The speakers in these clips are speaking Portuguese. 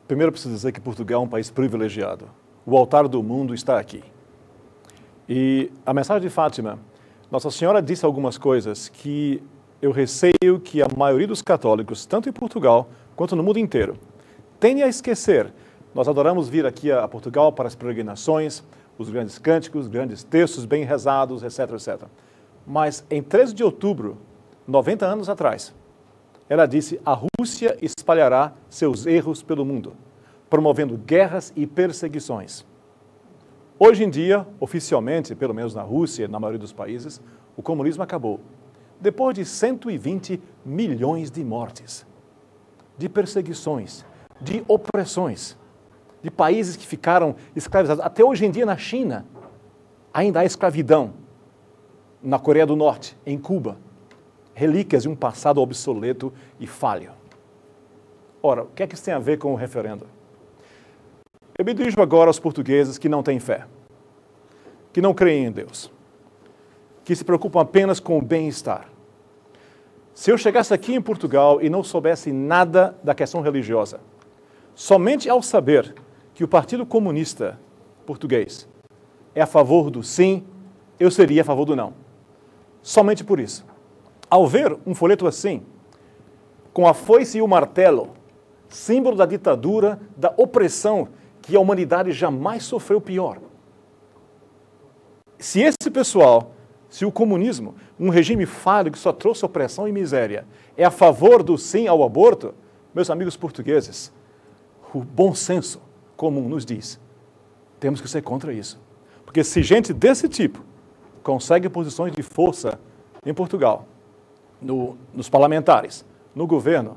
Primeiro, preciso dizer que Portugal é um país privilegiado. O altar do mundo está aqui. E a mensagem de Fátima, Nossa Senhora disse algumas coisas que eu receio que a maioria dos católicos, tanto em Portugal quanto no mundo inteiro, tende a esquecer. Nós adoramos vir aqui a Portugal para as peregrinações, os grandes cânticos, grandes textos bem rezados, etc, etc. Mas em 13 de outubro, 90 anos atrás, ela disse: a Rússia espalhará seus erros pelo mundo, promovendo guerras e perseguições. Hoje em dia, oficialmente, pelo menos na Rússia e na maioria dos países, o comunismo acabou. Depois de 120 milhões de mortes, de perseguições, de opressões, de países que ficaram escravizados. Até hoje em dia, na China, ainda há escravidão. Na Coreia do Norte, em Cuba, relíquias de um passado obsoleto e falho. Ora, o que é que isso tem a ver com o referendo? Eu me dirijo agora aos portugueses que não têm fé, que não creem em Deus, que se preocupam apenas com o bem-estar. Se eu chegasse aqui em Portugal e não soubesse nada da questão religiosa, somente ao saber que o Partido Comunista Português é a favor do sim, eu seria a favor do não. Somente por isso. Ao ver um folheto assim, com a foice e o martelo, símbolo da ditadura, da opressão que a humanidade jamais sofreu pior. Se esse pessoal, se o comunismo, um regime falho que só trouxe opressão e miséria, é a favor do sim ao aborto, meus amigos portugueses, o bom senso comum nos diz, temos que ser contra isso. Porque se gente desse tipo consegue posições de força em Portugal, nos parlamentares, no governo,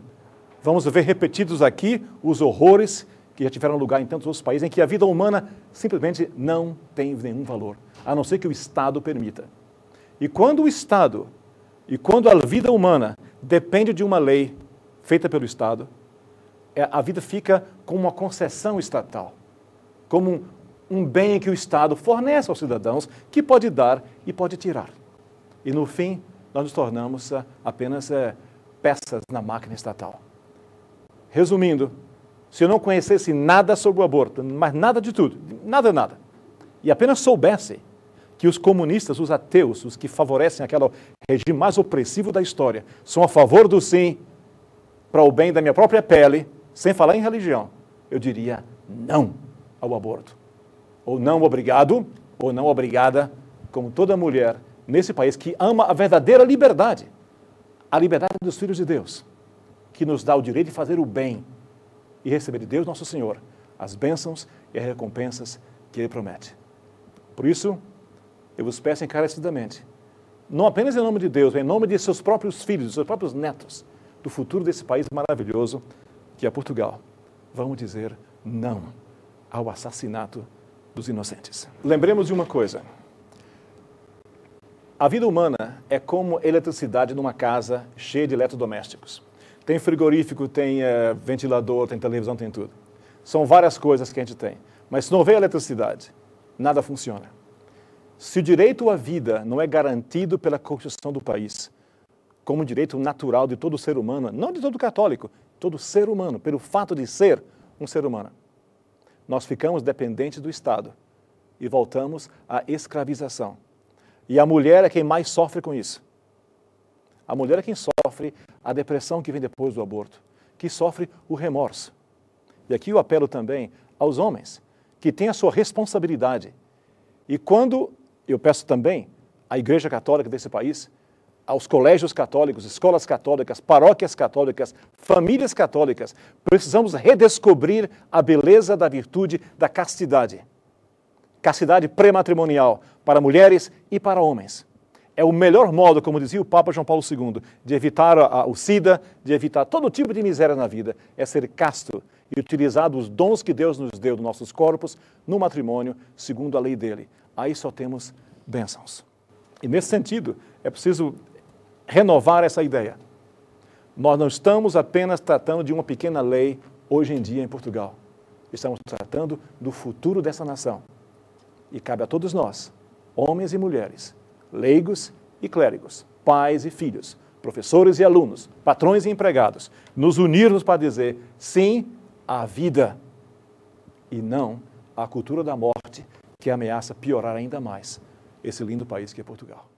vamos ver repetidos aqui os horrores que já tiveram lugar em tantos outros países em que a vida humana simplesmente não tem nenhum valor, a não ser que o Estado permita. E quando o Estado, e quando a vida humana depende de uma lei feita pelo Estado, a vida fica como uma concessão estatal, como um bem que o Estado fornece aos cidadãos, que pode dar e pode tirar. E no fim, nós nos tornamos apenas peças na máquina estatal. Resumindo, se eu não conhecesse nada sobre o aborto, mas nada de tudo, nada, e apenas soubesse que os comunistas, os ateus, os que favorecem aquele regime mais opressivo da história, são a favor do sim, para o bem da minha própria pele, sem falar em religião, eu diria não ao aborto. Ou não obrigado, ou não obrigada, como toda mulher nesse país que ama a verdadeira liberdade, a liberdade dos filhos de Deus, que nos dá o direito de fazer o bem e receber de Deus, nosso Senhor, as bênçãos e as recompensas que Ele promete. Por isso, eu vos peço encarecidamente, não apenas em nome de Deus, mas em nome de seus próprios filhos, de seus próprios netos, do futuro desse país maravilhoso, que é Portugal, vamos dizer não ao assassinato dos inocentes. Lembremos de uma coisa. A vida humana é como eletricidade numa casa cheia de eletrodomésticos. Tem frigorífico, tem ventilador, tem televisão, tem tudo. São várias coisas que a gente tem. Mas se não houver eletricidade, nada funciona. Se o direito à vida não é garantido pela Constituição do país, como direito natural de todo ser humano, não de todo católico, todo ser humano, pelo fato de ser um ser humano, nós ficamos dependentes do Estado e voltamos à escravização. E a mulher é quem mais sofre com isso. A mulher é quem sofre a depressão que vem depois do aborto, que sofre o remorso. E aqui eu apelo também aos homens, que têm a sua responsabilidade. E quando eu peço também à Igreja Católica desse país, aos colégios católicos, escolas católicas, paróquias católicas, famílias católicas, precisamos redescobrir a beleza da virtude da castidade. Castidade pré-matrimonial para mulheres e para homens. É o melhor modo, como dizia o Papa João Paulo II, de evitar o SIDA, de evitar todo tipo de miséria na vida, é ser casto e utilizar os dons que Deus nos deu dos nossos corpos no matrimônio, segundo a lei dele. Aí só temos bênçãos. E nesse sentido, é preciso renovar essa ideia. Nós não estamos apenas tratando de uma pequena lei hoje em dia em Portugal. Estamos tratando do futuro dessa nação. E cabe a todos nós, homens e mulheres, leigos e clérigos, pais e filhos, professores e alunos, patrões e empregados, nos unirmos para dizer sim à vida e não à cultura da morte, que ameaça piorar ainda mais esse lindo país que é Portugal.